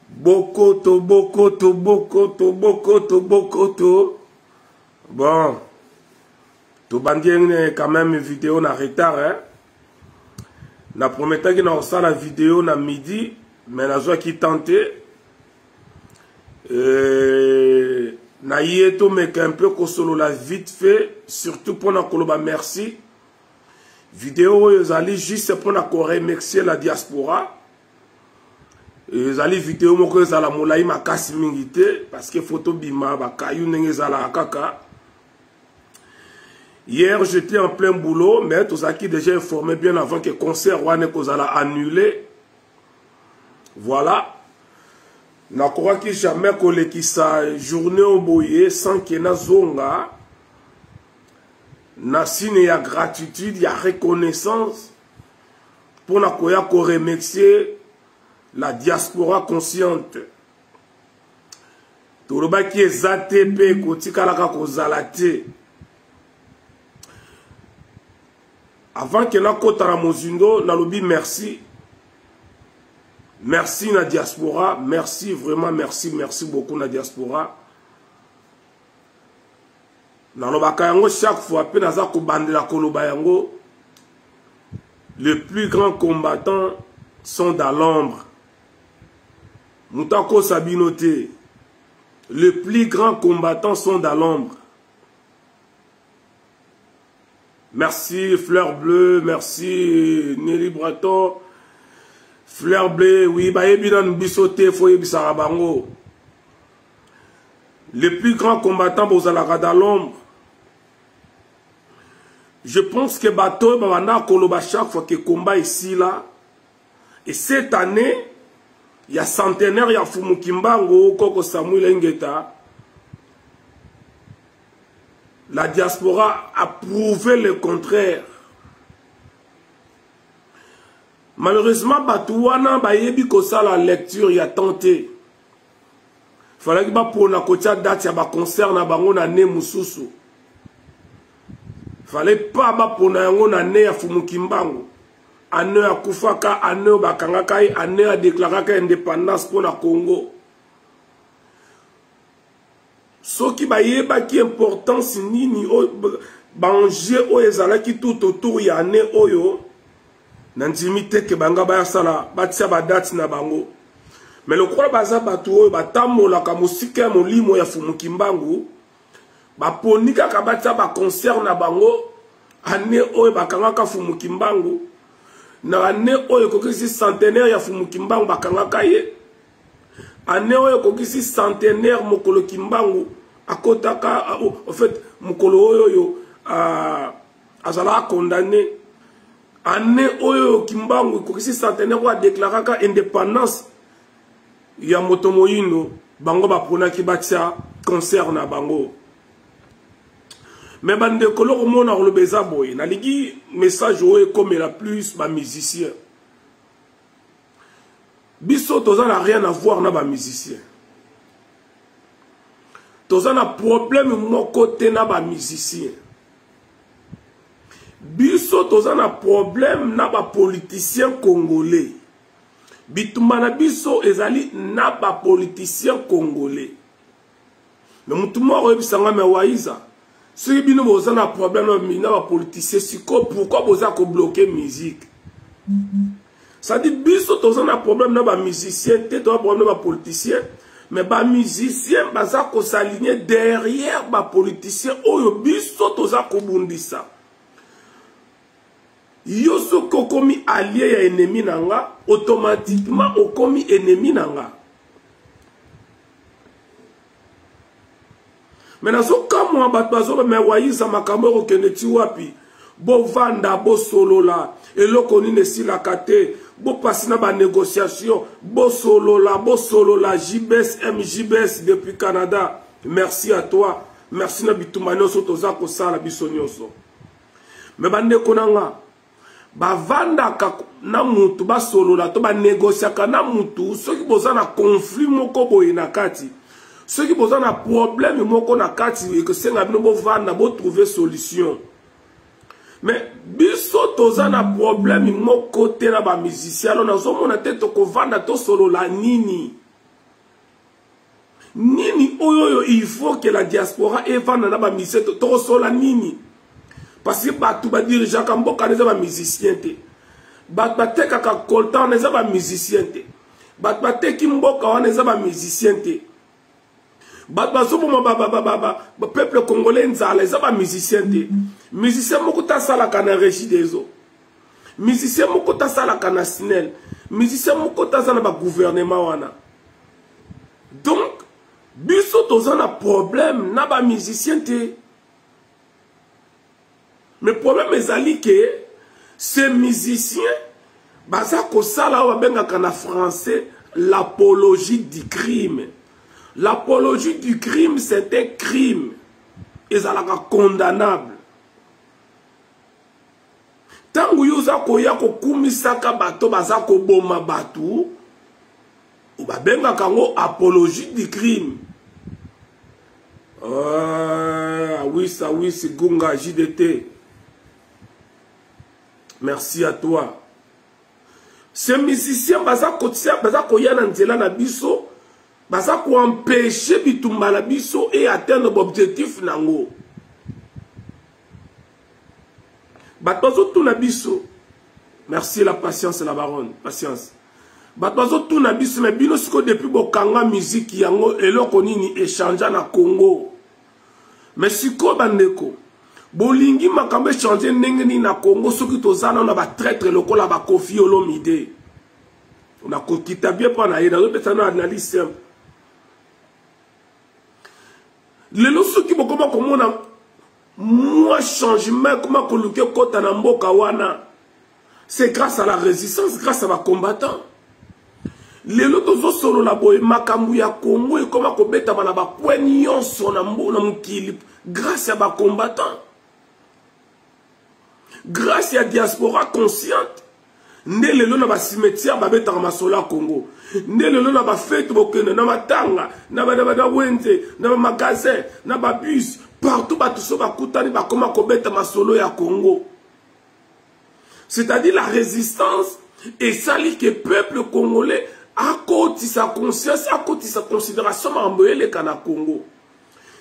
Bokoto, bokoto, bokoto, bokoto, bokoto. Bon. Tout bandien quand même une vidéo en retard, hein. Na promettant que nous ça la vidéo na midi, mais na joie qui tentait. Na yeto mais un peu solo la vite fait, surtout pour na koloba merci. Vidéo ils allaient juste pour na remercier la diaspora. Ils allaient vidéo mo ko za la molai makasi mingité parce que photo bima ba kayu nenge za la kaka. Hier, j'étais en plein boulot, mais tout ça qui déjà informé bien avant que le concert Wane Kozala annulé. Voilà. Je crois que jamais que sa journée au boye sans qu'il y ait zonga. Na signe ya gratitude, ya reconnaissance pour na koya ko remercier la diaspora consciente. Tout le qui est ZTP kotikalaka kozalate. Avant que nous kotara mozindo, nalobi merci. Merci na diaspora. Merci, vraiment merci, merci beaucoup na diaspora. Nalobaka yango chaque fois, pe naza ko bandela koloba yango. Les plus grands combattants sont dans l'ombre. Moutako Sabinote. Les plus grands combattants sont dans l'ombre. Merci Fleur Bleue, merci Nelly Breton. Fleur Bleue, oui, bah évidemment bisoté, foye bisarabango. Les plus grands combattants bozalaka dans l'ombre. Je pense que bateau babana koloba chaque fois que combat ici là. Et cette année, il y a centenaire, il y a Fumukimbango, Koko Samuel Ngeta. La diaspora a prouvé le contraire. Malheureusement, Batouana, Bayebi Kosa, la lecture, il a tenté. Il fallait que pour na kotia date, il y a un concert na bango na ne mususu. Il fallait pas pour na yango na ne ya Fumukimbango. Ane ya Kufaka, ane Bakangakai, ane ya déclaraka indépendance pour na Congo. Ce qui est qui importance nini banje o ezala ki tout autour ya ne oyo nandimite ke banga ba sala batia ba date na bango. Mais le croix baza batu oyo batambola ka musika molimo ya Fumukimbangu ba ponika ka batia ba concert na bango ane oyo bakanga ka Fumukimbangu na ane oyo kokisi centenaire ya Fumukimbangu bakanga ka ye ane oyo kokisi centenaire mokolo Kimbangu akotaka en fait mokolo oyo azala condamné ane oyo Kimbangu kokisi centenaire wa déclaraka indépendance ya motomoyindo bango bapona ki batia concert na bango. Mais bande koloko mona le beza boy na ligi message oyo comme la plus ba musicien biso toza na rien à voir na ba musicien. Toza na problème moko te na ba musicien. Biso toza na problème na ba politicien congolais. Bitumana biso ezali na ba politicien congolais. Mais mutuma oyebisanga me waiza. Si bino boza na problème na ba politicien siko pourquoi boza ko bloquer musique? Ça dit biso toza na problème na ba musicien te toza problème na ba politicien. Mais ba musicien baza ko s'aligner derrière ba politicien oyo biso toza ko bundisa. Yo so kokomi allié ya ennemi nanga automatiquement okomi ennemi nanga. Mais nazo kamwa bat bazo me waiza makambo ko keneti wapi bo vanda bo solola eloko nini sila kate bo pasina ba négociation bo solola JBS MJBS depuis Canada. Merci à toi, merci na bitumano so toza ko sala bisonyoso. Mais bande konanga ba vanda ka na mutu ba solola to ba négociaka na mutu soki boza na conflit moko boye na kati soki boza na problème moko na kati et que senga bino bo vanda bo trouver solution. Mais biso toza na problème moko te na ba musicien alors nazo mona te to ko vanda to solola nini Nini oyo il faut que la diaspora evanda na ba mise to sola nini. Parce que batu ba dirigeant ka mboka neza ba musicien te. Batu ba teka ka coltan neza ba musicien te. Batu ba teki mboka wana neza ba musicien te. Batu ba sobo ba peuple congolais nzala neza ba musicien te. Musicien moko ta sala kana régie des eaux. Musicien moko ta sala kana SNEL. Musicien moko ta sala ba gouvernement wana. Donc biso tozana un problème na ba musicien te. Mais le problème est que ces musiciens baza ko sala wa benga kana français l'apologie du crime. L'apologie du crime c'est un crime. Et ça la condamnable. Tangu yoza ko ya ko kumisaka bato baza ko boma batu ou ba benga kango apologie du crime. Ah oui, ça oui, c'est Gunga JDT. Merci à toi. Ces musiciens, baza koya na nzela na biso, baza ko empêcher bitumba na biso et atteindre l'objectif nango. Batozo tout na biso. Merci la patience la baronne, patience. Batozo tout na biso mais bino siko depuis bokanga musique yango eloko nini échanger na Congo. Mais siko bandeko bolingi makambe changer ndenge ni na Congo soki tozana na ba traître lokola ba Koffi Olomide. On a kokita bien pa na ina repeta na analyse simple. Lelo soki bokoma komona moi changement comment koluke kota na mboka wana. C'est grâce à la résistance, grâce à ma combattant. Lelo tozo solo la boye makambu ya Congo et comment kobeta bana ba poignon son na mukili grâce à ba combattant. Grâce à la diaspora consciente, ne lelo na ba cimetière ba beta masolo Congo. Ne lelo na ba fête bokene na matanga, na ba wente, na ba magasin, na ba bus, partout ba tout ça ba kutani ba comment kobeta masolo ya Congo. C'est-à-dire la résistance et ça lit que le peuple congolais à côté sa conscience, à côté sa considération mamboye le Kana Congo.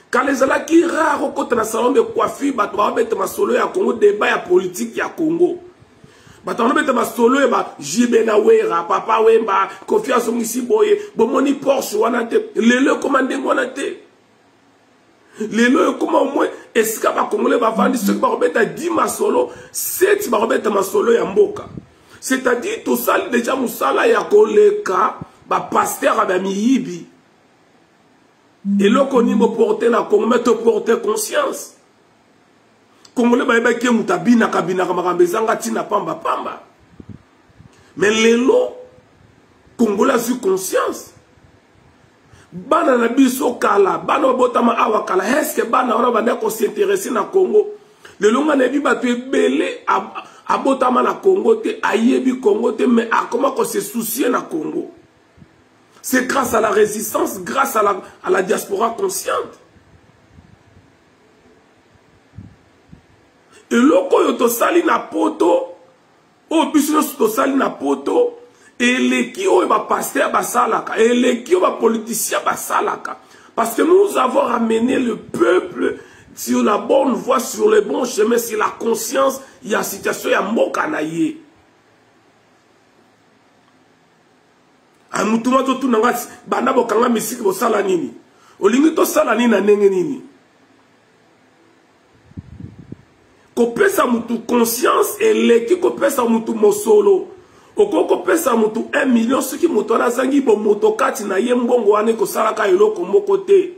Quand les ala qui rare au côté na salon de coiffure, ba to ba beta masolo ya Congo débat ya politique ya Congo. Ba to ba beta masolo ya ba Jibena Wera, Papa Wemba, confiance ici boye, bomoni Porsche wana te, lelo commandé wana te. Lelo comment au moins est-ce que ba Congolais va vendre ce que ba beta 10 masolo, 7 ba beta masolo ya mboka. C'est-à-dire tout ça déjà musala ya koleka ba pasteur ba miyibi. Et là qu'on y me porter na Congo me te porter conscience. Congolais ba eba ke mutabina kabina kamambezanga tina pamba pamba. Mais lelo Congolais a eu conscience. Bana na biso kala, bana botama awa kala, est-ce que bana wana bana ko s'intéresser na Congo? Lelo ngana bi ba te belé abotama na Congo te, ayebi Congo te, mais a comment qu'on se soucier na Congo. C'est grâce à la résistance, grâce à la diaspora consciente. Et loko yo to sali na poto, o biso to sali na poto, et les qui ont ba pasteur ba salaka, et les qui ont ba politicien ba salaka. Parce que nous avons ramené le peuple sur la bonne voie, sur le bon chemin, sur la conscience, il y a situation, il y a mboka na ye. Amutuma to tu nanga banda bokanga misiki bo sala nini. Olingi to sala nini na ndenge nini. Ko pesa mutu conscience et leki ko pesa mutu mosolo. Oko pesa mutu 1 million soki mutu ana zangi bo moto kati na ye mbongo wane ko sala ka eloko moko te.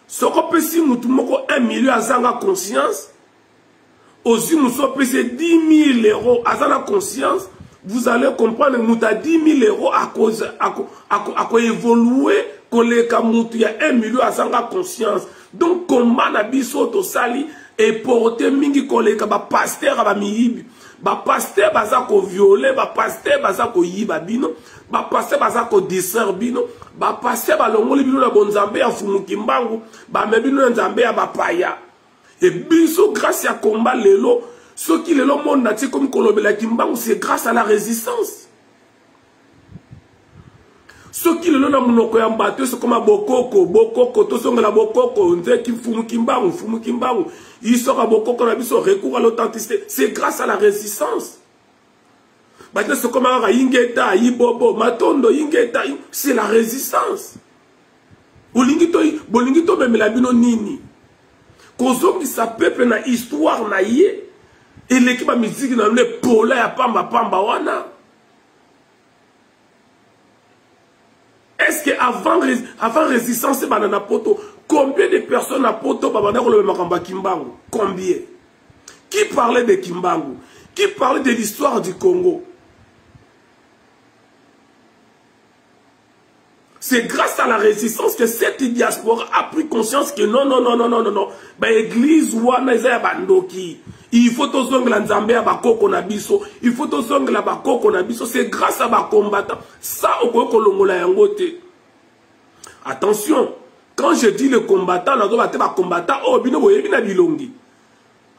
Soko pesi mutu moko 1 million azanga conscience. Ozi muso pesi 10 000 euros azanga conscience. Vous allez comprendre que nous avons 10 000 euros à cause évoluer qu'on les il y a 1 million à sanga conscience. Donc comment na biso to sali et porter mingi qu'on les ba pasteur ba miyibi ba pasteur baza ko violer ba pasteur baza ko yiba bino ba pasteur baza ko dessert bino ba pasteur ba longoli bino na bonzambe ya fumuki mbangu ba mebino nzambe ya ba paya et biso grâce à combat lelo. Ce qui est le monde comme Kolobela Kimbangu, c'est grâce à la résistance. lelo na munoko ya mbato so koma bokoko to songa la bokoko nze ki fumu kimbangu isoka bokoko na biso recours à l'authenticité. C'est grâce à la résistance. Maintenant so koma ka ingeta ibobo matondo ingeta c'est la résistance. Bolingi to memela bino nini kozongi sa peuple na histoire na ye eleki ba musique na le pola ya pamba wana. Est-ce que avant résistance banana poto combien de personnes à poto babana ko le makamba Kimbangu? Combien? Qui parlait de Kimbangu? Qui parlait de l'histoire du Congo? C'est grâce à la résistance que cette diaspora a pris conscience que non. Bah, église wana eza ya bandoki. Il faut tous la nzambe ya bakoko na biso. Il faut tous la bakoko na biso. C'est grâce à ba combattants. Ça au kolongola yango te. Attention, quand je dis le combattant, na doba te ba combattant oh bino boyebi na bilongi.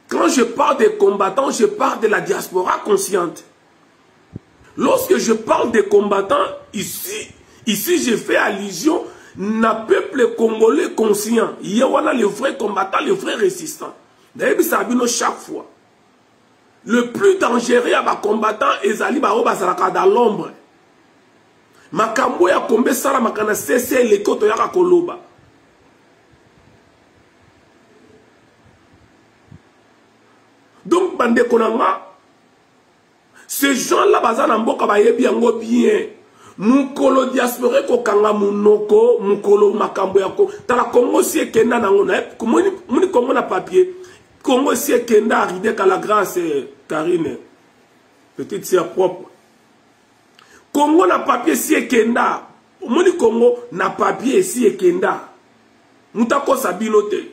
Quand je parle des combattants, je parle de la diaspora consciente. Lorsque je parle des combattants ici, je fais allusion à peuple congolais conscient. Il y a les vrais combattants, les vrais résistants. D'ailleurs, ça a chaque fois. Le plus dangereux à combattant est dans l'ombre. Makambo ya kombe sala makana cesse les koto ya koloba. Donc, bande konanga, ces gens-là, bazana mboka bayebi yango bien. Mukolo diaspora ko kanga munoko mukolo makambo yako tala Congo si ekenda nango na muni Congo na papier Congo si ekenda arrivé ka la grâce Karine petite sœur propre Congo na papier si ekenda muni Congo na papier si ekenda mutako sabinote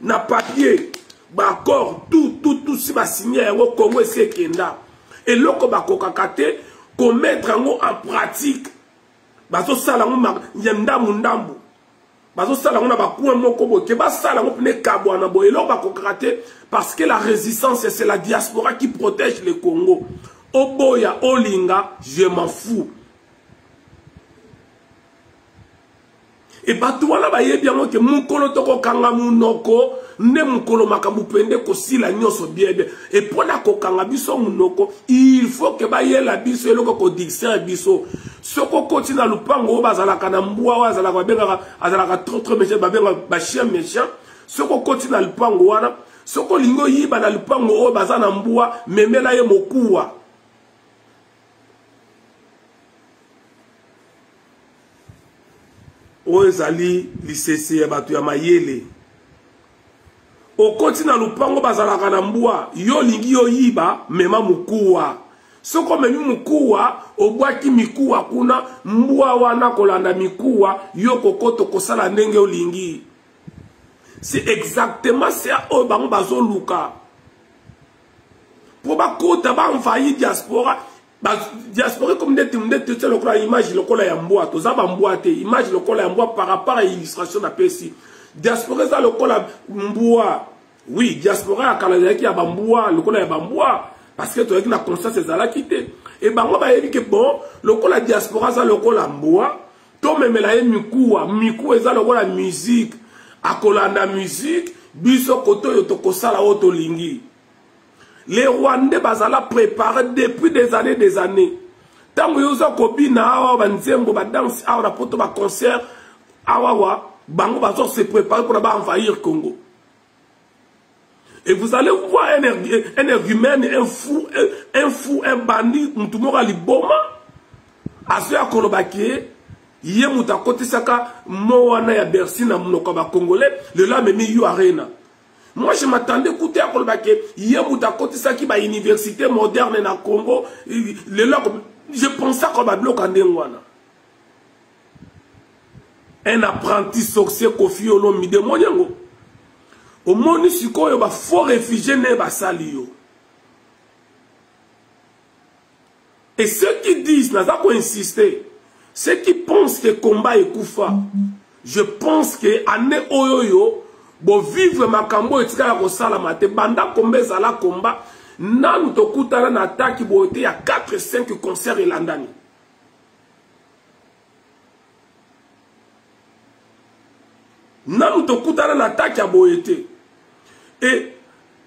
na papier ba accord tout si ba signer yango Congo si ekenda et loko ba kokakate qu'on mette en pratique. Baso salango ndambu. Baso salango na bakuwa moko boke ba salango pene kabwana boye lo ba kokrate parce que la résistance c'est la diaspora qui protège le Congo. Oboya olinga, je m'en fous. Et batouana ba yebi yango ke mukolo toko kanga munoko ne mukolo makambu pende ko sila nyoso biebe et pona ko kanga biso munoko il faut que ba yela biso eloko ko dixer biso soko kotina lupango bazala kana mbwa wazala kwa benga azala trop méchant ba benga ba chien méchant soko kotina lupango wana soko lingo yiba na lupango o bazana mbwa memela ye mokuwa. Oezali lisese ya batu ya mayele. O kontina lupango bazalaka na mbwa, yo lingi yo yiba mema mukuwa. Soko memi mukuwa, obwaki mikuwa kuna mbwa wana kolanda mikuwa, yo kokoto kosala ndenge yo lingi. C'est exactement ça o bango bazo luka. Pour bakota ba envahi diaspora. Diaspora comme des c'est le image le cola ya mboa to za ba mboa te image le cola ya mboa par rapport à illustration na pesi diaspora za le cola mboa oui diaspora akala ki ya ba mboa le cola ya ba mboa parce que to yaki na conscience ezala kité et bango ba yebi ke bon le cola diaspora za le cola mboa to memela ye mikuwa eza le cola musique akolanda musique biso koto yo to kosala oto lingi. Les Rwandais bazala préparés depuis des années. Tant que vous avez kobina awa banzembo ba danse awa na poto ba concert awa bango bazo se préparer pour envahir Congo. Et vous allez voir un argument, un fou, un bandit, mutumora liboma asoya kolobaki ye muta kote saka moana ya Bercy na munoko ba congolais le la memi yu arena. Moi, je m'attendais à écouter à Kolbake. Il y a une université moderne na Congo. Je pensais à Kolbake. Un apprenti sorcier Kofi Olomide de Monyango. Au monde, il y a un faux réfugié à Salio. Et ceux qui disent, n'a pas insister, ceux qui pensent que le combat est koufa, je pense que année oyoyo, bo vivre makambo etika ya kosala mate banda kombe zala komba nanu tokutana na ataki bote ya 4-5 concerts elandani nanu tokutana na taki ya boyete et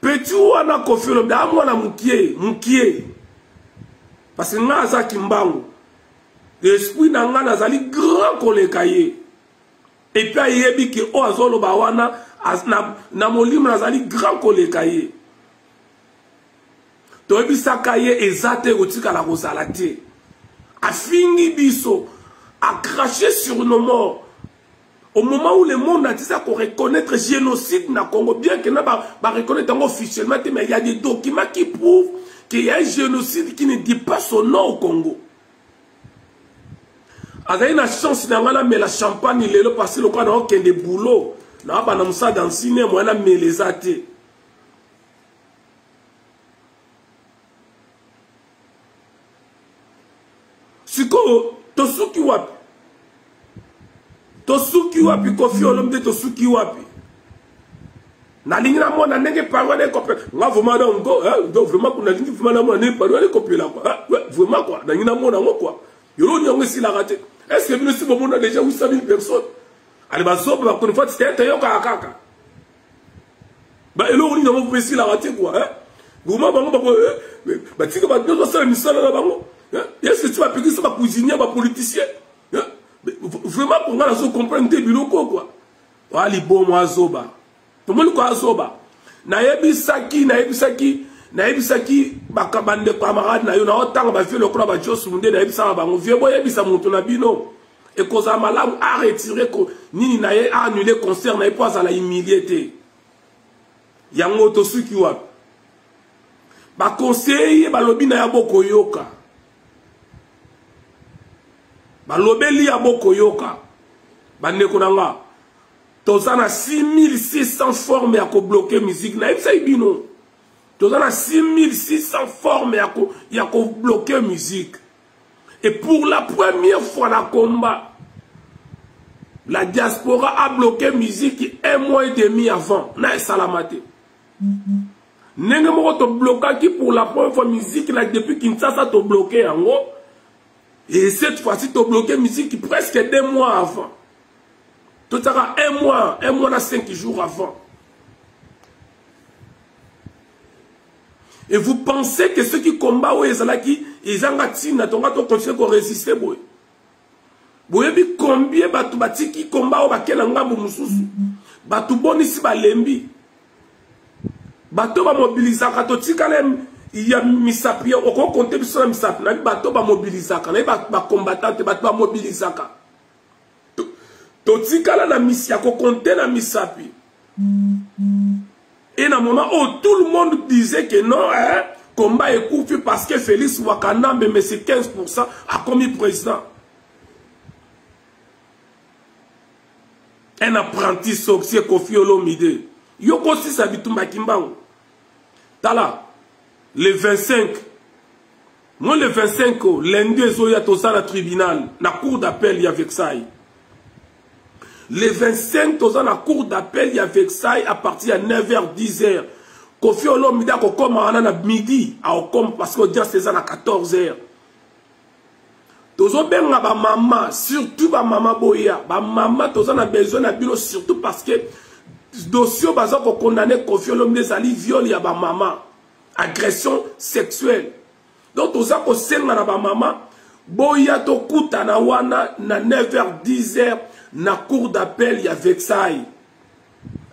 petit wana Koffi Olomide amwana mukie parce que nga aza kimbangu l'esprit na nga nazali grand koleka ye et puis ayebi ke o azoloba wana na molimo nazali grand koleka ye toyebisaka ye eza te kotikala kozala te afingi biso a craché sur nos morts au moment où le monde a dit ça qu'on reconnaître génocide na Congo bien que na ba reconnaître officiellement mais il y a des documents qui prouvent qu'il y a un génocide qui ne dit pas son nom au Congo. Azali na chance na ngana mais la champagne lelo passé le quoi na aucun de boulot na ba na musa dans ciné moi na melezate siko tosuki wapi Koffi Olomide tosuki wapi na lingi na mona ndenge parwa de kopé nga vraiment donc vraiment kuna lingi vraiment na mona ne parwa de kopé là quoi vraiment quoi na lingi na mona ngo quoi yolo nyongo si la raté est-ce que nous sommes on a déjà 800 000 personnes allez ba soba ba konfa c'était yoka kaka ba elo ni nyongo si la raté quoi vraiment bango ba tika ba dozo ça misala na bango est-ce que tu vas piquer ça ba cuisinier ba politicien vraiment pour nga zo comprendre des biloko quoi wali bon moi zoba to moli ko azoba na yebisaki bakabande camarade na yo na otanga ba vie lokolo ba Jos Munde na yebisa bango vie bo yebisa mutu na bino et koza malamu a retirer ko nini na ye a annuler concert na po za la humiliité yango to suki wa ba conseiller ba lobi na ya boko yoka balobeli ya boko yoka bandeko nanga tozana 6600 formes ya ko bloquer musique na yebisa ibino tozana 6600 formes ya ko bloquer musique et pour la première fois na combat la diaspora a bloqué musique 1 mois et demi avant na salamate nenge moko to bloquaki pour la première fois musique là depuis Kinshasa to bloqué yango. Et cette fois-ci, tu as bloqué la musique presque 2 mois avant. Tout à 1 mois à 5 jours avant. Et vous pensez que ceux qui combattent, ils ont continué à résister. Vous voyez combien de gens qui combattent qui il y a misapi au compter sur misapi na bato ba mobilisaka na ba combattante bato ba mobilisaka to tikala na misia ko compter na misapi et na moment où tout le monde disait que non combat est coupé parce que Félix Wakanambe mais c'est 15% a commis président un apprenti sorcier Koffi Olomide yoko si sabitumba kimbango tala. Le 25, moi le 25, lundi, il y a tout ça dans le tribunal, dans la cour d'appel, il y a Versailles. Le 25, il y a la cour d'appel, il y a Versailles, à partir de 9h, 10h. Koffi Olomide, il y a midi, parce que l'audience est à 14h. Tozo benga ba maman, surtout ba maman boya, ba maman tozo na besoin na bilo surtout parce que dossier baza ko condamner Koffi Olomide zali viol ya ba maman. Agression sexuelle. Donc, tout ça, c'est na ba maman, boya to kuta na wana, na 9h, 10h, na cour d'appel, il y a Versailles.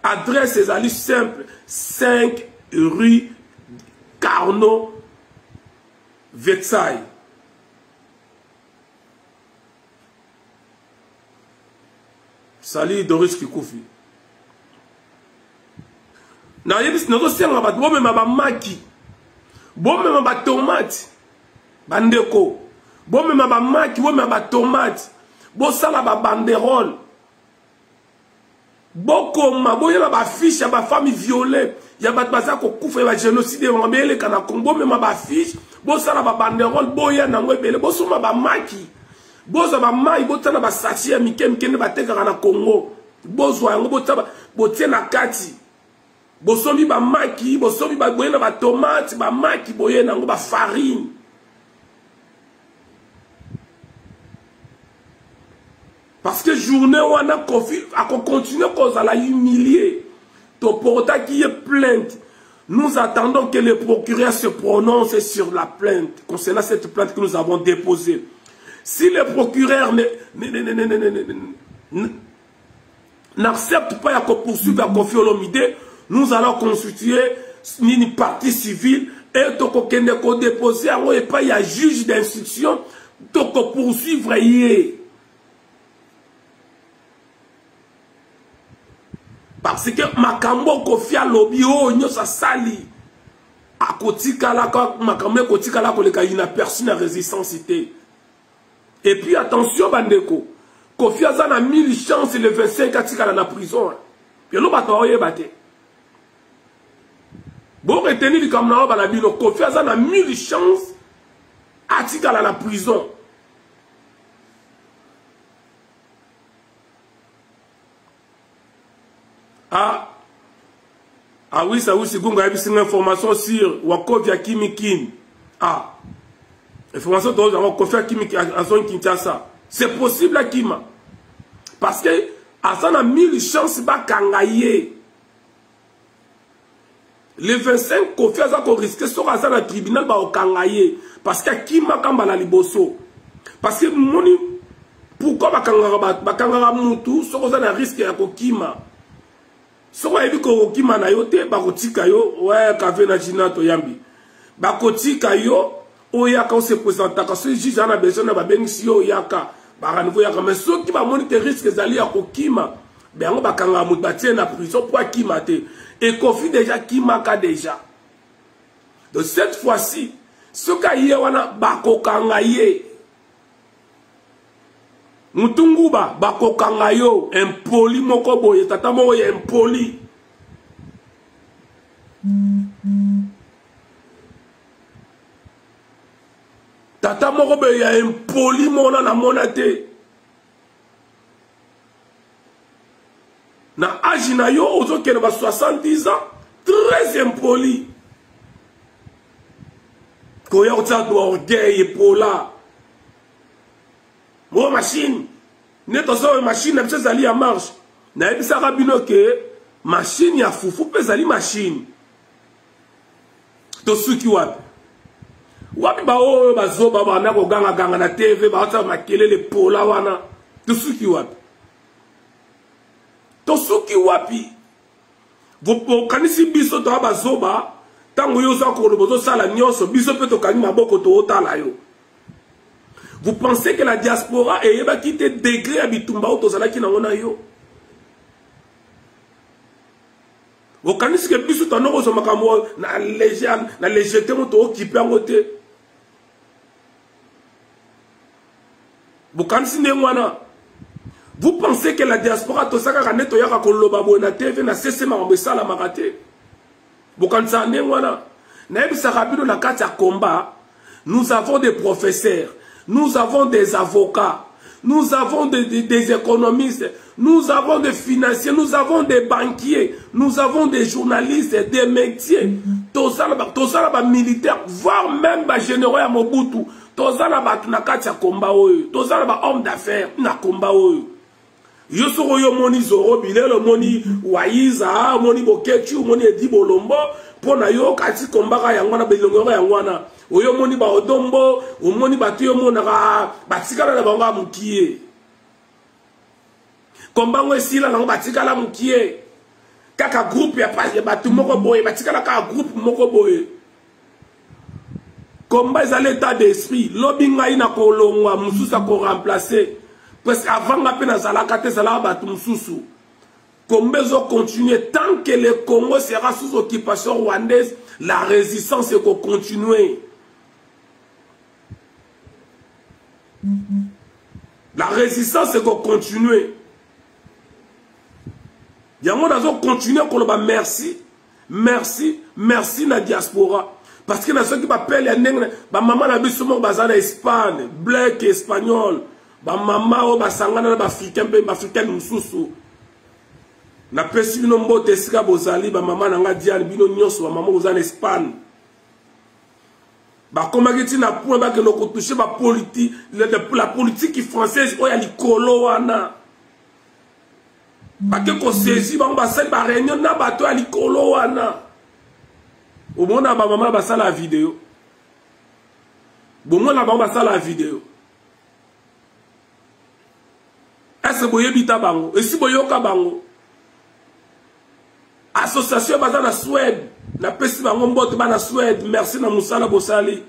Adresse, c'est ali simple, 5 rue Carnot, Versailles. Salut Doris Kikoufi. Na yebis na to senga ba bo me ba maki. Bo me ba tomate. Bandeko. Bo me ba maki, bo me ba tomate. Bo sala ba banderole. Bo koma, bo yela ba fiche ya ba famille violée. Ya ba baza ko kufa ya génocide wa mbele kana Congo me ba fiche. Bo sala ba banderole, bo ya na ngwebele, bo suma ba maki. Bo za ba mai, bo tana ba sati ya mikemke ne ba teka na Congo. Bo zwa yango bo taba, bo tena kati. Bosomi ba maki, bosomi ba boyena ba tomate, ba maki boyena ngo ba farine. Parce que journée où on a confié, à continuer qu'on a humilié, ton portail qui est plainte. Nous attendons que le procureur se prononce sur la plainte, concernant cette plainte que nous avons déposée. Si le procureur n'accepte pas qu'on poursuive à Koffi Olomide, nous allons constituer une partie civile et qu'on déposer et pas il y a juge d'instruction donc poursuivre. Parce que makambo Koffi alobi o nyosa sali akotika la makambo kotika la koleka ina personne résistanceité. Et puis attention bandeko, Koffi aza na 1000 chances le 25 atika na prison. Puis lo bato oye bate. Bon retenir li comme na ba bino Koffi aza na 1000 chances atika la prison. Ah oui, ça oui, c'est une information sur Wakovia Kimikin. Ah, information de Wakovia Kimikin à zone Kinshasa. C'est possible à Kima. Parce que, à ça, on a 1000 chances de kangaye. Le 25, Koffi a risqué sur le tribunal au kangaye. Parce que Kima Kambala Liboso. Parce que, pourquoi Bakangara Moutou, sur le risque à Kima. Si vous avez dit que vous avez dit que vous avez dit que vous se présente, parce que si vous avez besoin de vous mais ceux qui vont monter risque d'aller à Kokima, ben on va quand na prison pour Kima et Koffi déjà Kima déjà. Donc cette fois-ci, ce qui est wana bakokangaye. Mutunguba bakokangayo impoli moko boye tata moko ya impoli. Tata moko boye ya impoli mona na monate. Na âge na yo ozo kene ba 70 ans, très impoli. Koya otsa do orgueil epola. Mo machine, net ozo machine na zali en marche. Na ebisa rabino ke machine ya fufu pe zali machine. To suki wapi. Wapi ba o ba zo ba ba na ko ganga na TV ba ota makelele pola wana. To suki wapi. To suki wapi. Vous kanisi biso to ba zo ba tango yo za ko bozo sala nyonso biso pe to kani maboko to otala yo. Vous pensez que la diaspora est quitté degré à Bitumba ou Tozala qui n'a pas yo? Vous connaissez que plus de temps, na légèreté, occupé en côté. Vous connaissez vous pensez que la diaspora Tozala a nettoyé à Kolobabo na TV na cessé ma obéissance à la maraté. Vous connaissez na ebisa rabino na kati ya combat. Nous avons des professeurs. Nous avons des avocats, nous avons des économistes, nous avons des financiers, nous avons des banquiers, nous avons des journalistes, des métiers, tous les militaires, voire même les généraux à Mobutu, tous les combat, tous les hommes d'affaires na combat. Yo soro yo moni Zoro Bilelo, moni Waiza, moni Bokechu, moni Edi Bolombo, pona yo kati kombaka yangwana belongoro yangwana. Oyo moni ba odombo, o moni ba tuyo mona batikala na banga mukie. Kombango esila na batikala mukie. Kaka groupe ya pas ya batu moko boye, batikala ka groupe moko boye. Komba ezali état d'esprit, lobinga ina kolongwa mususa ko remplacer. Parce qu'avant la peine zalaka te zala batu mususu. Kombezo continuer tant que le Congo sera sous occupation rwandaise, la résistance est continuer. La résistance est continuer. Yango nazo continuer koloba merci, merci, merci na diaspora. Parce que na ceux qui m'appellent ya ndenge ba maman na biso mo bazana Espagne, black espagnol, ba mama o ba sangana na ba africain pe ba africain mususu. Na pesi bino mbote sika bozali ba mama na nga diane bino nyonso ba mama bozana Espagne. Comme il na point ba que le toucher la politique française o ya likolo wana. Ba que ko saisi ba sali ba réunion na bato ya likolo wana. Au moment ba maman ba sala la vidéo. Bon moi la ba sala la vidéo. Est-ce que boye bita bango? Et si boyoka bango? Association baza na Suède. Na pesi bango mbote ba na Suède. Merci na musala bosali.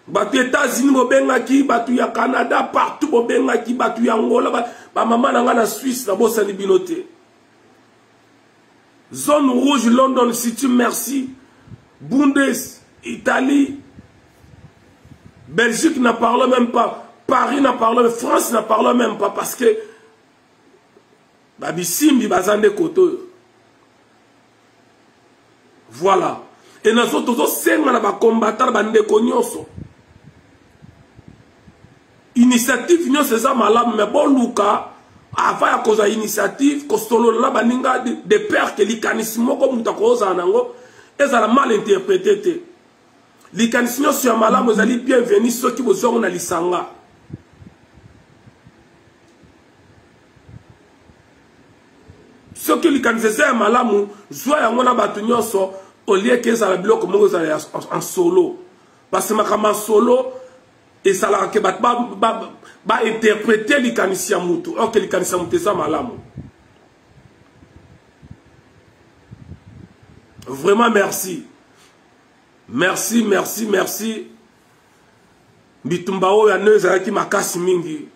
Batu États-Unis bobengaki, batu ya Canada partout bobengaki, batu ya Angola, ba maman nanga na Suisse na bosali binote. Zone rouge London City, merci. Bundes, Italie, Belgique n'en parle même pas. Paris n'en parle même pas. France n'en parle même pas parce que Babisimbi bazande koto. Voilà. Et nous autres aussi na combattre bande konyoso. Initiative nyo c'est ça malade mais bon Luka avant à cause initiative kostolo la baninga de père que likanisimo comme mutakoza nango ezala mal interprété. Likanisimo sur malade vous allez bienvenue ceux qui vous ont na lisanga. Ce que les candidats malamu joie yango na batu nyonso au lieu que ça la bloc comme vous allez en solo parce que ma solo et ça la que ba interpréter les candidats mutu or que les candidats mutu ça malamu. Vraiment merci. Merci merci merci. Bitumbao ya neuza ki makasi mingi.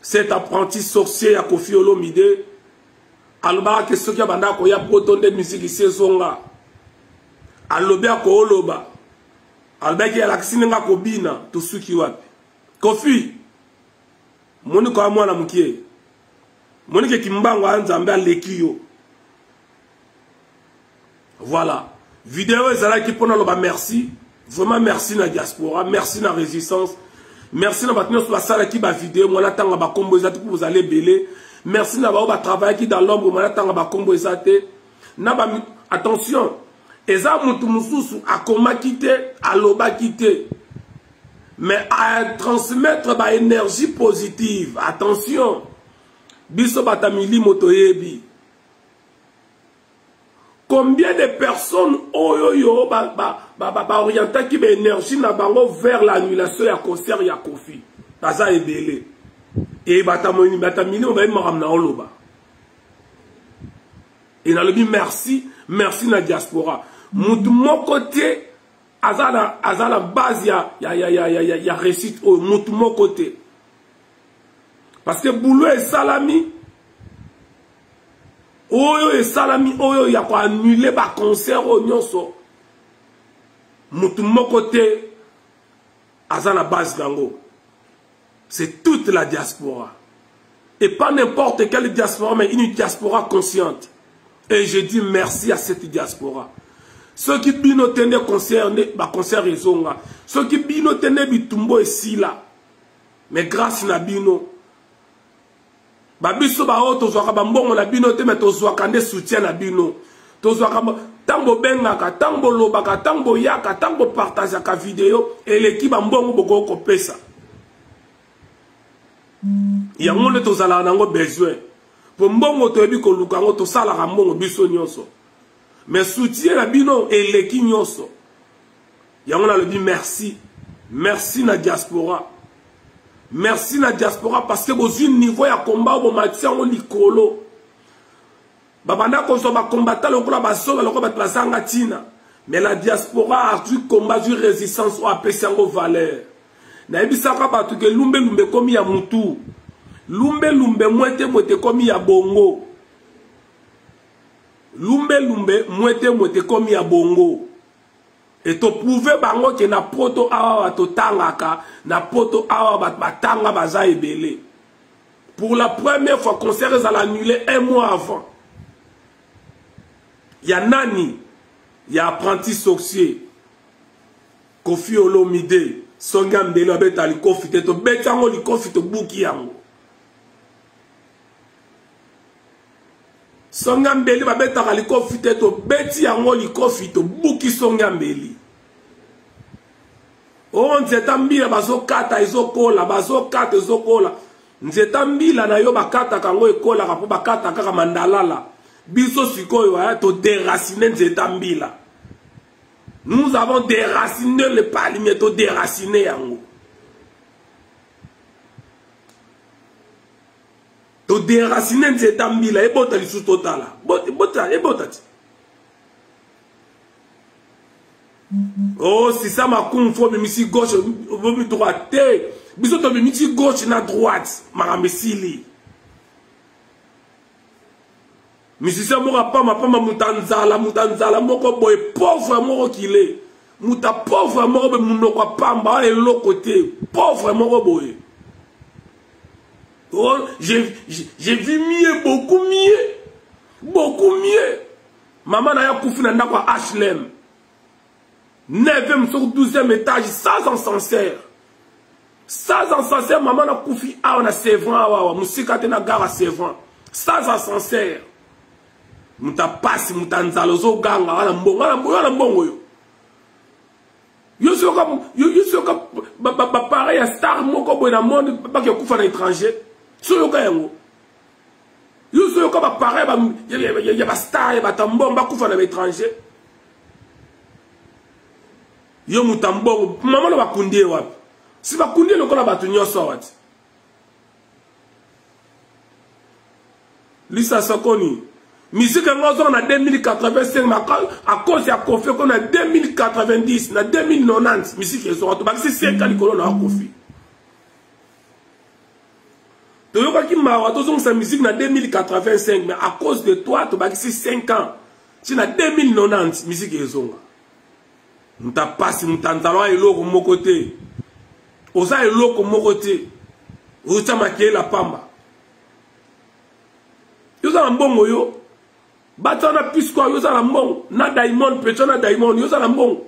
Cet apprenti sorcier ya Koffi Olomide aloba ke soki abanda ko ya protonde musique sezonga alobe ko oloba aloba ke la kisinga ko bina to suki wapi Koffi moni ko amwana mukie moni ke kimbango anzambe aleki yo. Voilà vidéo ezala ki pona loba merci vraiment merci na diaspora merci na résistance merci na batino so basala ki ba vidéo mona tanga ba kombo ezati pour vous aller belé. Merci d'avoir travaillé dans l'ombre, attention, Eza Moutoumoussou a comment quitter, a loba quitter, mais à transmettre ba énergie positive. Attention, biso batamili motoyebi. Combien de personnes oyoyo orienté qui ba énergie na bango vers l'annulation ya concert ya Koffi. Baza ebele. Et batamoni on va y oloba. Et dans le but merci, merci na diaspora. Mon côté, azala base ya récite au mon côté. Parce que boulot et salami, oyo et salami, oyo ya quoi annuler ba concert au nyonso. Mon côté, azala base dango. C'est toute la diaspora. Et pas n'importe quelle diaspora, mais une diaspora consciente. Et je dis merci à cette diaspora. Ceux qui bino tene concernés, bah concert raisonga. Ceux qui bino tene bitumbo ici là. Mais grâce na bino. Bah biso ba auto zoaka ba mbongo na bino te mais to zoaka nde soutien na bino. To zoaka tango bengaka, tango lobaka, tango yaka, tango partage ka vidéo et l'équipe ba mbongo boko ko pesa. Yango le tozala nango besoin pour mbongo to ebi ko lukango to sala ka mbongo biso nyonso mais soutien la bino et leki nyonso yango na le bi merci merci na diaspora parce que vous un niveau ya combat bo matiango likolo babanda ko so ba combattant lokola ba so lokola ba plazanga tina mais la diaspora a du combat du résistance o apesango valeur na ebisaka batu ke lumbe komi ya mutu lumbe mwete komi ya bongo lumbe mwete komi ya bongo et to prouver bango ke na poto awa to tangaka na poto awa batanga baza ebele pour la première fois concert à l'annuler un mois avant. Il y a nani il y a apprenti sorcier Koffi Olomide Songam de la bête à l'ikofite, to betango l'ikofite bouki yango. Songambeli ba betaka likofi te to beti yango likofi to buki Songambeli. O nzeta mbila bazo kata izokola bazo kata izokola. Nzeta mbila na yo bakata kango ekola kapo bakata kaka mandalala. Biso sikoyo to déraciner nzeta mbila. Nous avons déraciné le palmier to déraciner yango. To déraciner nzeta mbila ebota lisu totala. Ebota. Oh, si ça m'a confort, mais ici gauche, droite. Biso to miti gauche na droite, maramesili. Misisa mora pa ma mutanzala moko boy pauvre moko kilé. Muta pauvre moko be munoko pamba et l'autre côté, pauvre moko boy. Oh, j'ai vu mieux, beaucoup mieux. Maman n'a pas pu faire quoi HLM. 9e sur 12e étage, sans ascenseur. Sans ascenseur, maman n'a pas pu faire à Sévran, musika te na gare Sévran. Sans ascenseur. Muta passe, muta nzalozo ganga, wala mbongo yo. Yo soka pareil à star moko boy na monde, pas que kufa na étranger. Soyoka yango. Yo soyoka ba pareil ba ya ba star ba tambon ba kufa na étranger. Yo mutambongo maman no bakundie wapi. Si bakundie lokola batu nyoso wati. Lisa Sokoni. Musique en 2085, à cause de Kofi, qu'on a 2090, na 2090, musique ils sont c'est 5 ans qu'on a Kofi. Tu vois qu'il m'a dit sa musique na 2085, mais à cause de toi, tu vas c'est 5 ans. Si na 2090, musique ils sont. Nous t'a passé, nous t'entendons et l'eau comme mon côté. Osa et l'eau comme mon côté. Vous t'as maquillé la pamba. Vous avez un bon moyo. Batana plus quoi, yo la mbong, na diamond, petona diamond, yo la mbong.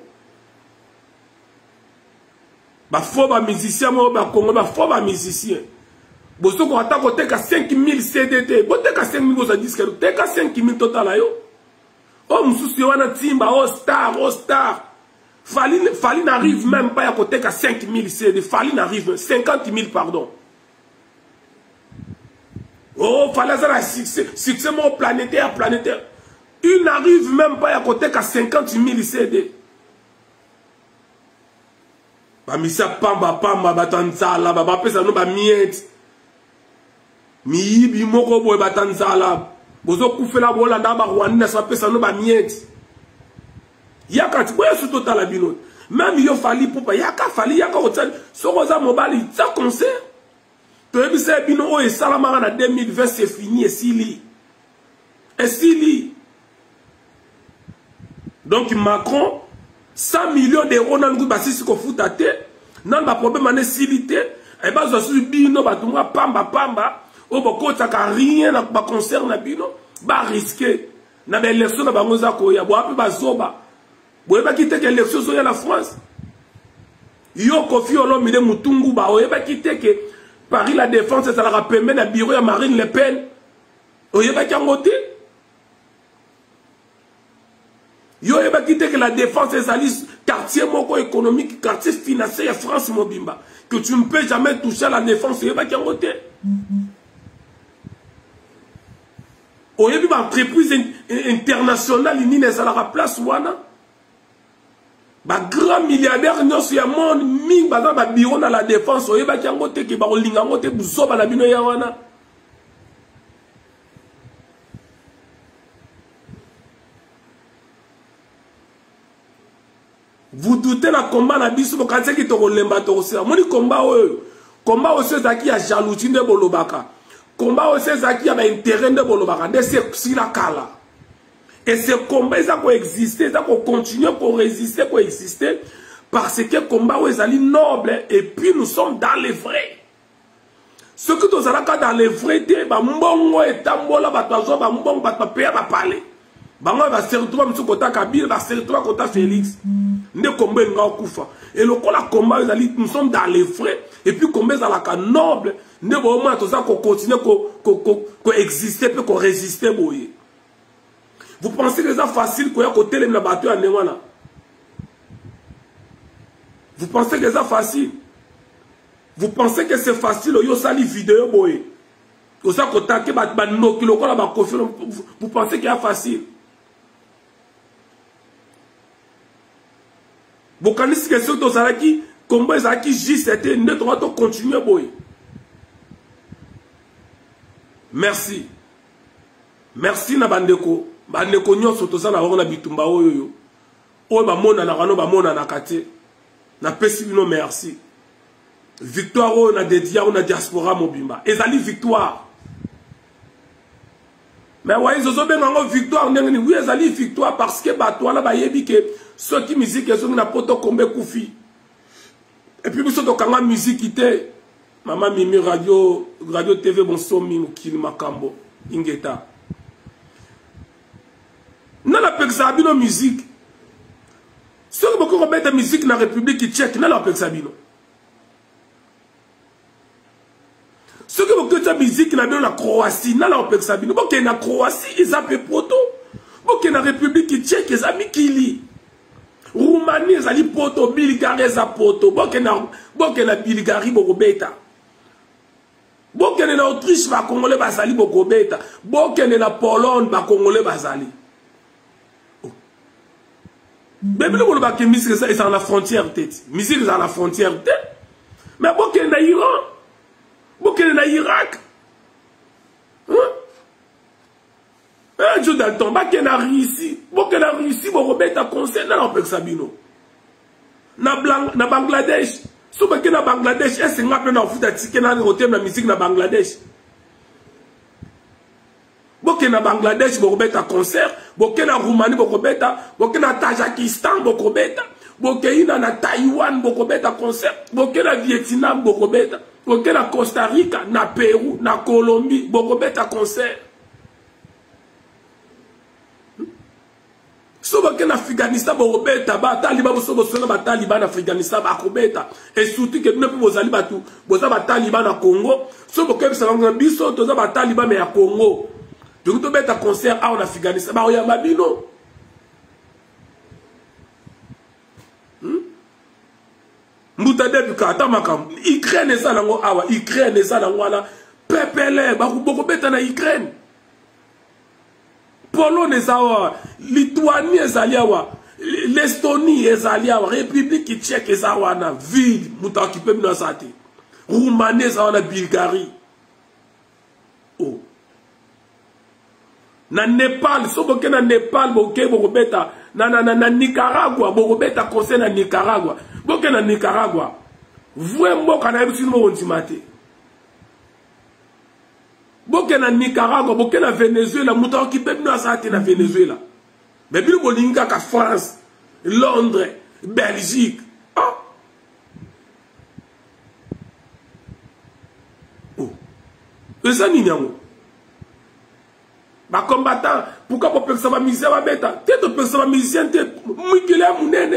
Ba fo ba musicien mo ba Congo, ba fo ba musicien. Boso ko ata ko teka 5000 CDT, bo teka 5000 bosa disque, teka 5000 total yo. Oh mususu wana timba, oh star. Fali n'arrive même pas à côté qu'à 5000 CD, Fali n'arrive 50 000 pardon. Oh, fallait ça la succès mon planétaire. Il n'arrive même pas à côté qu'à 50 000 CD. Ba misa pamba batanzala, ba pesa no ba miet. Mi bi moko boy batanzala. Bozo kufela bola ndaba Rwanda sa pesa no ba miet. Yaka tu boya su total abino. Même yo fali popa yaka hotel. Soroza mobile ça concert. Tu as vu ça, Bino et Salamara en 2020, c'est fini, et Sili. Donc Macron, 100 millions d'euros dans le groupe, si qu'on fout à terre, non, le problème est Silité, et bien, je suis Bino, pamba, au boko, ça n'a rien à concerne Bino, bah risqué. Dans l'élection, dans la Koya, bah zoba. Vous n'avez pas quitté l'élection sur la France. Yo Kofi Olom, il est Moutungu, bah, vous n'avez pas quitté que. Paris la défense, ça leur permet de bureau à Marine Le Pen. Vous n'avez pas quitté. Vous n'avez pas quitté que la défense est un quartier économique, quartier financier à France Mobimba. Que tu ne peux jamais toucher à la défense. Vous n'avez pas quitté. Vous n'avez pas entreprise internationale, il n'y a pas de place. Ba grand milliardaire non sur le monde mi ba bureau dans la défense oyeba kiango te ke ba linga ngote buzoba na bino ya wana. Vous doutez la combat na biso ko kanse ki to lemba to se moni combat aussi zaki ya jalousie de bolobaka. Combat aussi zaki ya ba intérêt de bolobaka de c'est la kala. Et ce combat, ça peut exister, ça peut continuer, pour résister, pour exister, parce que le combat est noble, et puis nous sommes dans les vrais. Ce que nous avons dans les vrais, c'est que mbongo et tambola, mbongo, paya, parler. Bango va se retrouver à Kota Kabila, va se retrouver à Kota Félix. Ne combat nga kufa. Et le combat, nous sommes dans les vrais, et puis combat est noble, ne bon moment tout ça qu'on continue, qu'on exister, puis qu'on résister, boye. Vous pensez que c'est facile qu'il y a côté de la bateau à Néwana? Vous pensez que c'est facile? Vous pensez que c'est facile? Vous avez vidéo, boy. Vous pensez qu'il y a facile? Vous connaissez que ceux qui ont dit, comment ils ont dit, c'était ne doit continuer, boy. Merci. Merci na bandeko. Bandeko nyonso tozana na bitumba oyo. Oyo ba mona na kano ba mona na kate. Na pesi bino merci. Victoire oyo na dédia ou na diaspora mobimba. Ezali victoire. Mais voyez zozo bengango victoire ndenge ni oui ezali victoire parce que ba toi là ba yebi que ceux qui musique ezo na poto kombe kufi. Et puis biso to kanga musique ité. Maman Mimi radio TV bonsomi mukili makambo ingeta. N'a la pexabino musique. Ceux qui beaucoup remettent la musique dans la République tchèque, n'a la pexabino. Ceux qui beaucoup de musique dans la Croatie, n'a la pexabino. Beaucoup na Croatie, ils appellent poto. Beaucoup na République tchèque, ils appellent kili. Roumanie, ils appellent poto, Bulgarie, ils appellent poto. Beaucoup na Bulgarie, beaucoup bêta. Beaucoup na Autriche, ba Congolais, bazali beaucoup bêta. Beaucoup na Pologne, ba Congolais, bazali. Mais vous voulez que musique est dans la frontière tête. Musique est dans la frontière tête. Mais vous êtes dans l'Iran. Vous êtes dans l'Irak. Un jour dans le temps, vous êtes dans la Russie. Vous êtes dans la Russie, vous êtes dans le conseil. Non, non, Sabino. Dans Bangladesh. Si vous êtes dans Bangladesh, est-ce que vous avez la musique dans Bangladesh? Boké na Bangladesh, boké na concert, boké na Roumanie, boké na Tajikistan, boké na Taïwan, boké na concert, boké na Vietnam, boké na Costa Rica, na Pérou, na Colombie, boké na concert. So boké na Afghanistan, boké na Taliban, boké Taliban na Afghanistan, boké et surtout que nous ne pouvons pas aller boké Taliban na Congo, so boké na biso, toza Taliban mais à Congo. Donc, tu mets un concert en Afghanistan. Bah, il y a Mabino. Moutade du Katamakam. Ukraine est ça dans Awa. Ukraine est ça dans Wala. Pepele. Beaucoup bêta na Ukraine. Pologne est ça. Lituanie est ça. L'Estonie est ça. République tchèque est ça. Ville. Mouta qui peut nous ça. Roumanie est ça. Bulgarie. Oh. Na Népal, so boke na Népal, boke bokobeta na Nicaragua, bokobeta conseil na Nicaragua. Boke na Nicaragua. Vraiment kana yebi sino ondimate. Boke na Nicaragua, boke na Venezuela, muta ki pepe na sate na Venezuela. Mais bilo bolinga ka France, Londres, Belgique. Ah. Oh. Ça ni nyango. Bah combattant, pourquoi pour personne va misère va bêta? T'es de personne va misère, t'es mouikile à mounene.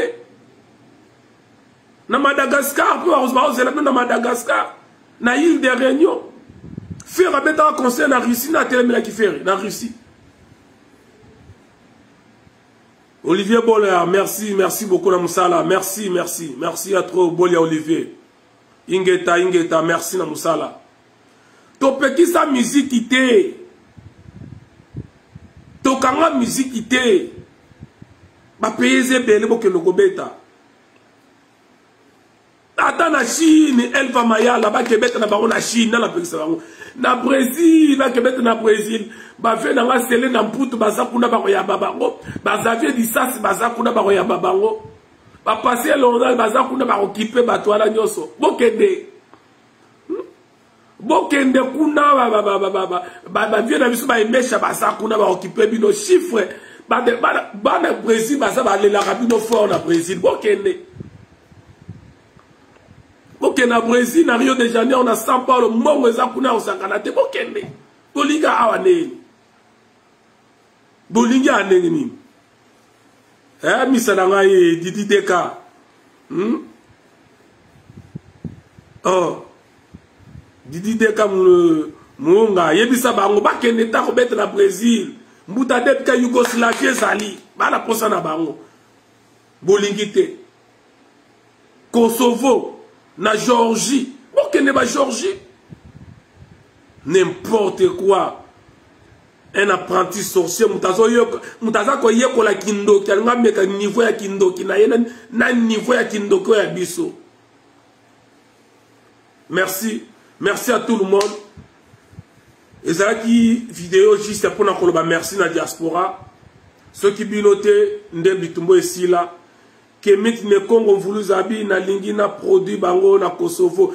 Na Madagascar, puis heureusement, vous êtes là dans Madagascar, na île de Réunion. Faire un bêta en conseil na Russie, na télé qui fait, na Russie. Olivier Bolia, merci beaucoup na Moussala, merci à trop Bolia Olivier. Ingeta, merci na Moussala. Topeki sa musique ité. Tokanga musique ité. Ba payeze bele boke logobeta. Ata na Chine, Elva Maya, là-bas Québec na baro na Chine, na la pekisa bango. Na Brésil, na Québec na Brésil. Ba fe na nga sele na mputu baza kuna bako ya babango. Ba Xavier Dissas baza kuna bako ya babango. Ba passer l'onal baza kuna bako kipe batwala nyoso. Bokende. Bokende kuna ba vieux na biso ba emesha baza kuna ba occuper bino chiffre. Ba na Brésil baza ba lela rabino fort na Brésil. Bokende. Bokende na Brésil na Rio de Janeiro na São Paulo mongo eza kuna osangana te bokende. Bolinga awa neni. Bolinga anenge nini. Misa na ngai Didi Deka. Oh. Didi Deka Munga. Yebisa bango bakende ta kobeta na Brésil. mbuta depuis que Yougoslavie ezali bana posa na bango bolingite Kosovo na Géorgie bokende ba Géorgie n'importe quoi. Un apprenti sorcier, mutaza ko yekola kindoki, alanga meka niveau ya kindoki, na niveau ya kindoki ya biso. Merci. Merci à tout le monde. Et ça qui vidéo juste pour na koloba merci na diaspora. Ceux qui binoté nde bitumbo ici là. Kemit ne Congo voulu zabi na lingi na produit bango na Kosovo.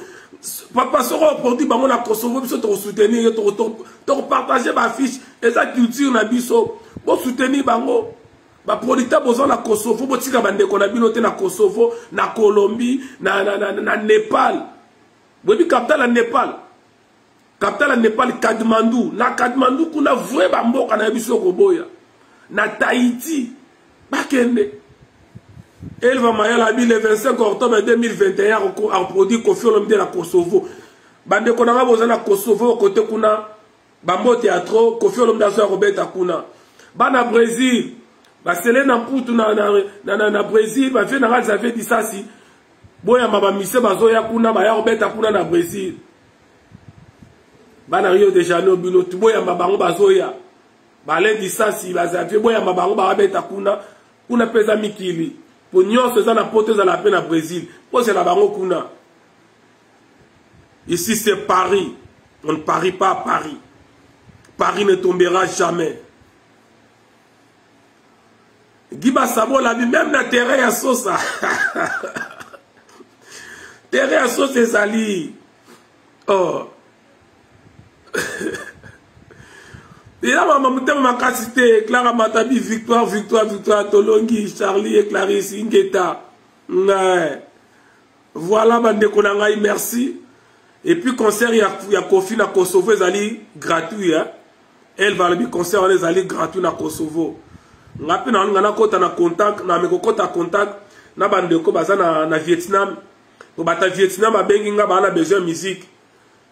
Papa sera produit bango na Kosovo biso to soutenir to partager ma fiche et ça culture na biso bo soutenir bango ba producteur besoin na Kosovo bo tika bande ko na binoté na Kosovo na Colombie na Népal bobi capital na Népal Katmandu na Katmandu kuna vrai ba mboka na biso ko boya na Tahiti bakende Elva Mayala le 25 octobre 2021 a produit Kofi Olomide na Kosovo. Bande konanga boza na Kosovo côté kuna bambo théâtre Kofi Olomide azo Robert kuna. Bana Brésil, ba Selena Mputu na Brésil, ba fait na Xavier Disasi. Boya maba mise bazo ya kuna ba ya Robert kuna na Brésil. Bana Rio de Janeiro bino boya mabango bazo ya. Ba Len Disasi ba Xavier boya mabango ba Robert kuna pesa mikili. Pour nous, c'est ça la porte de la peine à Brésil. Pour c'est la bango kuna. Ici, c'est Paris. On ne parie pas à Paris. Paris ne tombera jamais. Giba Sabo l'a vu même dans terrain à sauce. Terrain à sauce, c'est Ali. Oh. Et là, ma cité, Clara Matabi, victoire, Tolongi, Charlie et Clarisse, Ingeta. Voilà, bande konangai, merci. Et puis, concert, il y a Kofi na Kosovo, ils allaient gratuit. Elle va le concert, ils allaient gratuit na Kosovo. Ngapi na ngana kota na contact, na meko kota contact, na bande ko baza na Vietnam. Pour bata Vietnam, ba bengi nga ba na besoin musique.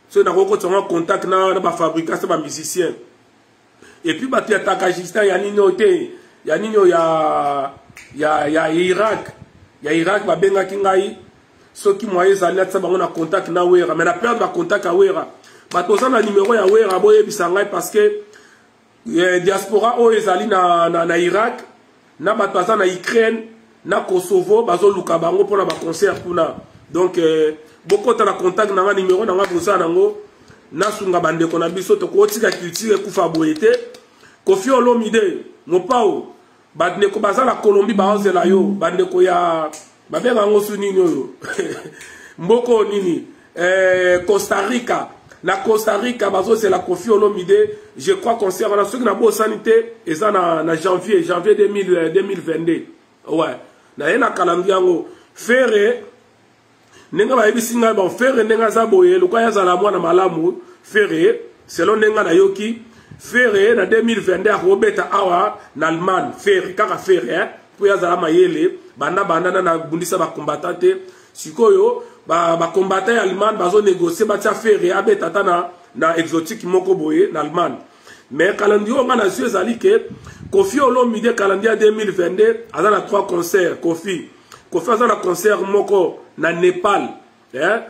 So na koko tonga contact na ba fabrication ba musicien. Et puis, il y a Takajistan, il y a Nino, il y a Irak. Il y a Irak, il y a Kingaï. Ceux qui m'ont dit, on a contact na Wera. Mais la perte va contact à Wera. Mais tout ça, le numéro à Wera, parce que diaspora, ils na Irak, na Batazan, na Ukraine, na Kosovo, bazo Lukabango pour la concert. Donc, beaucoup de contact na numéro, na besoin nango. Nasunga bande kona biso to ko tika culture ku faboyete Kofi Olomide mopao bande ko bazala Colombie baozela yo bande ko ya babenga ngo sunini yo mboko nini Costa Rica na Costa Rica bazo c'est la Kofi Olomide je crois concert na ceux qui na bo sanité et ça na janvier 2022 ouais na ena calendrier ngo fere nenga ba ebisinga bon fere nenga za boye lokwa ya zala mwana malamu fere selon nenga na yoki fere na 2022 akobeta awa na Allemagne fere kaka fere pour ya zala mayele banda na bundisa ba combattante sikoyo ba combattant allemand bazo négocier ba tia fere abeta tana na exotique moko boye na Allemagne mais calendrier on a su zali ke Kofi Olomide calendrier 2022 azana 3 concerts Kofi azana concert moko na Népal,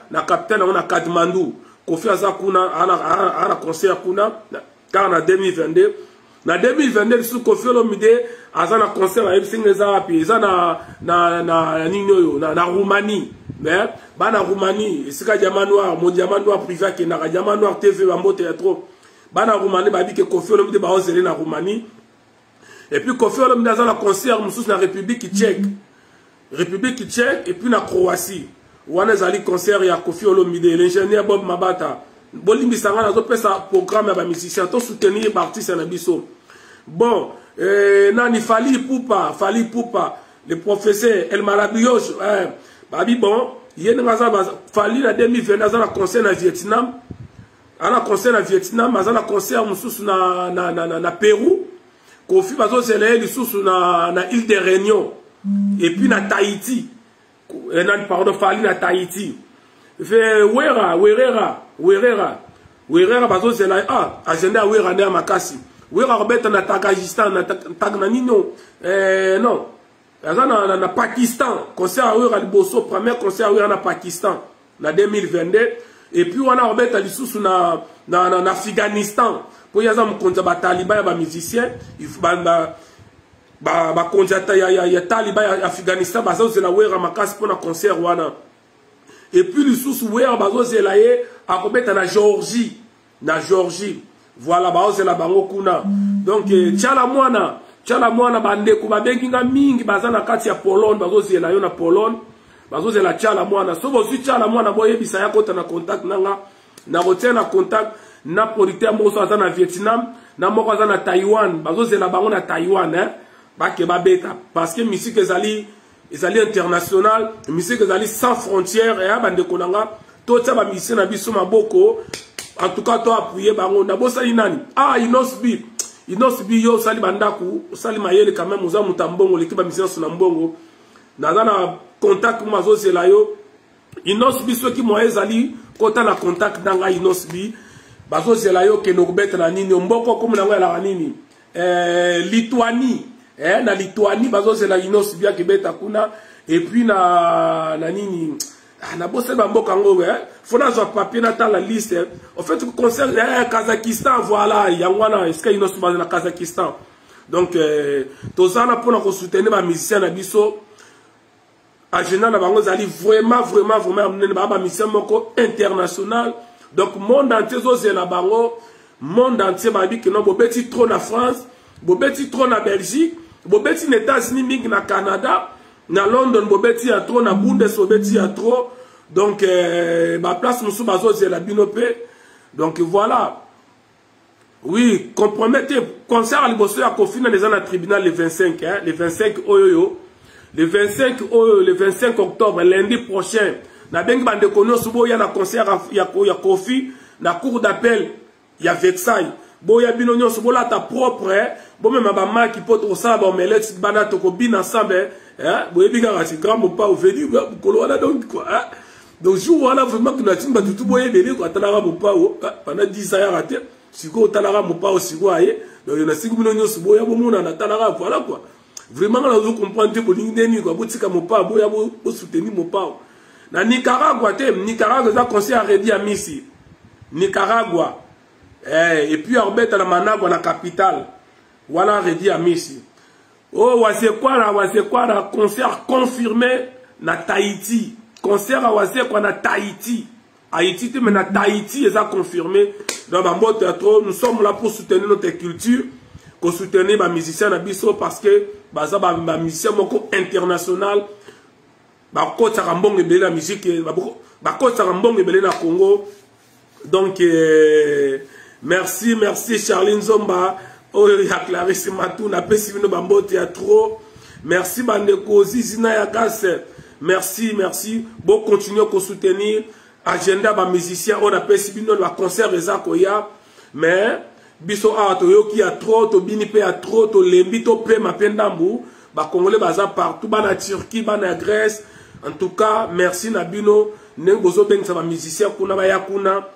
na capitaine on a Katmandu, Kofi Azakuna ana concert kuna car na 2022 na 2022 sous Kofi Olomide azana concert à Singeza puis na Nino na Roumanie mais bana Roumanie sika diamant noir mon diamant noir privé qui na diamant noir TV bambo théâtre bana Roumanie ba bi que Kofi Olomide ba ozeli na Roumanie et puis Kofi Olomide azana concert musus na République tchèque et puis na Croatie. Wana zali concert ya Kofi Olomide, l'ingénieur Bob Mabata. Bolimbi sanga na zo pesa programme ya musicien to soutenir artiste na biso. Bon, nani Fali Poupa, le professeur El Malabioche, babi bon, yene ngaza Fali na 2020 na concert na Vietnam. Ana concert na Vietnam, azana concert mususu na Pérou. Kofi bazo zele lisusu na île de Réunion. Et puis na Tahiti, pardon, Fali na Tahiti. Fait Werera, bazo c'est là, agenda Wera ne makasi. wera robeta na Takajistan na Tagnanino non na Pakistan concert wera liboso premier concert wera na Pakistan na 2022 et puis wana robeta lisusu na Afghanistan pour yaza mukonza ba taliban ba musicien ba konjata ya taliban ya Afghanistan bazo zela wera makasi pour na concert wana et puis lisusu wera bazo zela ye akobeta na Georgie voilà bazo zela bango kuna donc tchala mwana bandeko babenginga mingi baza na kati ya Pologne bazo zela yo na Pologne bazo zela tchala mwana so bozu tchala mwana boyebisa ya kota na contact nanga na rotia na contact na producteur moko aza na Vietnam na moko aza na Taiwan bazo zela bango na Taiwan bake babeta parce que musique ezali international musique ezali sans frontières et bandeko nanga to tsa ba mission na biso maboko en tout cas to appuyer bango na bosali nani inosbi yo sali bandaku sali mayele quand même uza mutambongo l'équipe ba mission na mbongo na contact mazo zela yo inosbi so ki mo ezali kota na contact nanga inosbi bazo zela yo ke nokubeta na nini mboko comme na ngela nini Lituanie na Lituanie bazo zela inosbi ya kibeta kuna et puis na nini na bosse ba mboka ngo fona zo papier na ta la liste en fait concert Kazakhstan voilà yangwana est-ce que inosbi na Kazakhstan donc tozana pour na soutenir ba musiciens na biso en général na bango zali vraiment amener ba musicien moko international donc monde entier zo zela bango monde entier ba bi que non bobeti trop na France bobeti trop na Belgique bobeti na États-Unis mingi na Canada na London bobeti ya trop na Bundes bobeti ya trop donc ba place musu bazo zela binope donc voilà oui compromettez concert à liboso ya kofina les na tribunal le 25 le 25 oyoyo le 25 octobre lundi prochain na bengi bande kono subo ya na concert ya Kofi na cour d'appel ya Versailles boya bino nyonso bola ta propre bo même ba maki poto osala ba omelette bana to ko bin ensemble boye biga rati grand mo pas venu kolo wana donc quoi donc jour wana vraiment que na timba tout boye bele ko atala mo pas pendant 10 ans ya raté siko talaka mo pas siko aye donc na siko bino nyonso boya bo mona na talaka voilà quoi vraiment na zo comprendre ko lingeni quoi botika mo pas boya bo soutenir mo pas na Nicaragua za conseil arrêté à Misi Nicaragua et puis Arbet à la Managua la capitale voilà arrêté à Misi oh wasekwara concert confirmé na Tahiti concert à wasekwa na Tahiti Haïti mais na Tahiti ils a confirmé dans Bambo Théâtre nous sommes là pour soutenir notre culture pour soutenir les musiciens na biso parce que baza ba musicien moko international ba kota rambongo ebele la musique ba kota rambongo ebele na Congo donc merci Charline Zomba oh ya Clarisse Matou na pesi bino Bambo Théâtre merci bandeko Zizina ya Gasse merci bon continuer à soutenir agenda ba musicien on a pesi bino ba concert eza koya mais biso a to yoki ya trop to bini pe ya trop to lembi to pe mapendambu ba congolais baza partout ba na Turquie ba na Grèce en tout cas merci na bino ndenge bozo bengisa ba musicien kuna ba ya kuna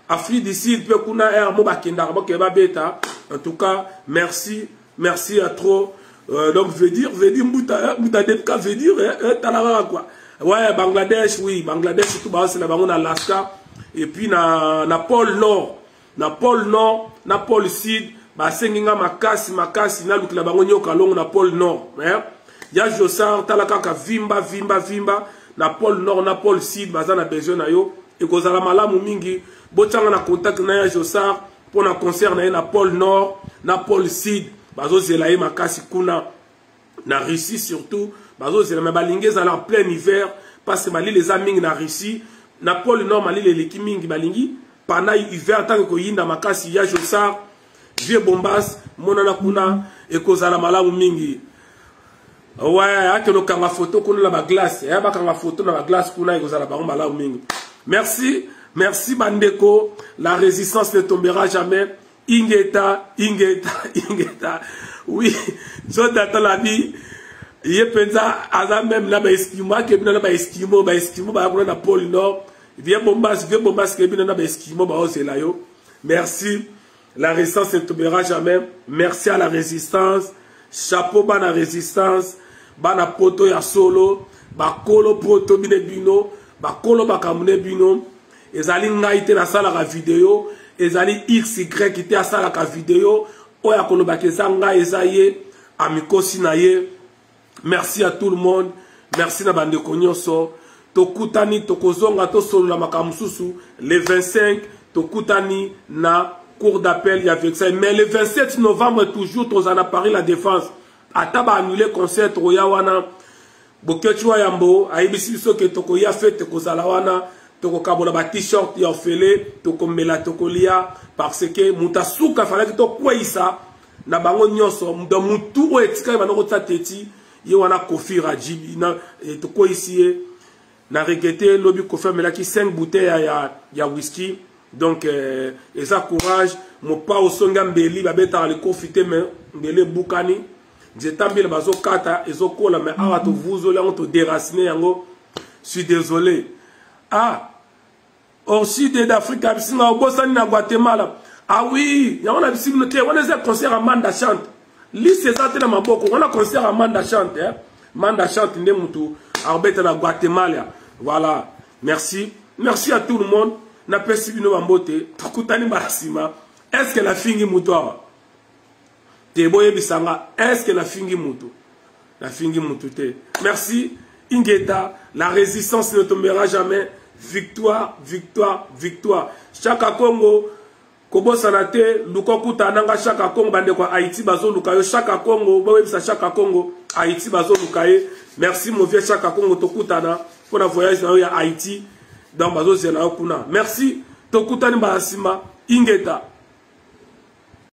Afrique du Sud pe kuna mo ba kenda ba ke ba beta en tout cas merci à trop donc veut dire muta depka veut dire talara quoi ouais Bangladesh tout ba c'est la bango na Alaska et puis na pôle nord na pôle sud ba senginga makasi na lukila bango nyoka longo na pôle nord ya Josar talaka ka vimba na pôle nord na pôle sud baza na besoin na yo e kozala malamu mingi botanga na contact na ya Josar pour na concert na pôle nord na pôle sud bazo zela ye makasi kuna na Russie surtout bazo zela me balingi za en plein hiver parce que bali les amis na Russie na pôle nord mali les leki mingi balingi pendant hiver tant que yinda makasi ya Josar vieux bombas monana kuna e kozala malamu mingi ouais akelo kanga photo kuna la ba glace ya ba kanga photo na ba glace kuna e kozala ba malamu mingi merci bandeko la résistance ne tombera jamais ingeta oui je t'attends la vie ye penza aza même na ba eskimo ke bina na ba eskimo ba kuna na pôle nord vieux bombas ke bina na ba eskimo ba osela yo merci La résistance ne tombera jamais. Merci à la résistance. Chapeau à la résistance. Bana poto ya solo. Bakolo poto bine bino. Bakolo bakamune bino. Ezali ngaite na sala la vidéo. Ezali XY qui était à sala la vidéo. Oya kolo bakeza nga ezaye. Amikosi na ye. Merci à tout le monde. Merci na bande konyoso. Tokutani tokozonga to solo la makamususu. Le 25 tokutani na cours d'appel, il y avait ça. Mais le 27 novembre, toujours, on a parlé la défense. Ataba annulé concert, Royawana, Bokechua Yambo, Aibisi Soke, Toko Yafet, Toko Zalawana, Toko Kabola, t-shirt, Yafele, Toko Mela, Toko Lia, parce que Moutasuka, fallait que Toko Kwaïsa, Nabango Nyoso, dans Moutou, Etika, Manota Teti, Yowana Kofi Rajibi, Toko ici, na regretté, Lobby Kofi, mais là qui 5 bouteilles, il y a whisky. Donc, et ça courage, mon pas au son gambeli, babeta le confité, mais mbele boukani, j'étais le bazo kata, et zo kola, mais ah, to vous olé, on te déraciné, yango, je suis désolé. Ah, au sud d'Afrique, au Bossani, na Guatemala, ah oui, on a vu noté, on a un concert à Manda Chante. Lise ces athées dans ma boko, on a un concert à Manda Chante, hein. Manda Chante, Ndemoutou, à Guatemala. Voilà, merci. Merci à tout le monde. Na pesi bino bambote takutani basima. Est-ce que la fingi muto awa te boye bisanga? Est-ce que la fingi muto? La fingi muto te. Merci Ingeta. La résistance ne tombera jamais. Victoire, victoire, victoire. Chaka Congo kobo sanate lukokuta nanga Chaka Congo bande kwa Haïti bazo lukayo. Chaka Congo boye bisa Chaka Congo Haïti bazo lukaye. Merci mon vieux Chaka Congo tokutana pour la voyage na Haïti. Dans Bazo Zena Okuna. Merci. Tokutani Basima. Ingeta.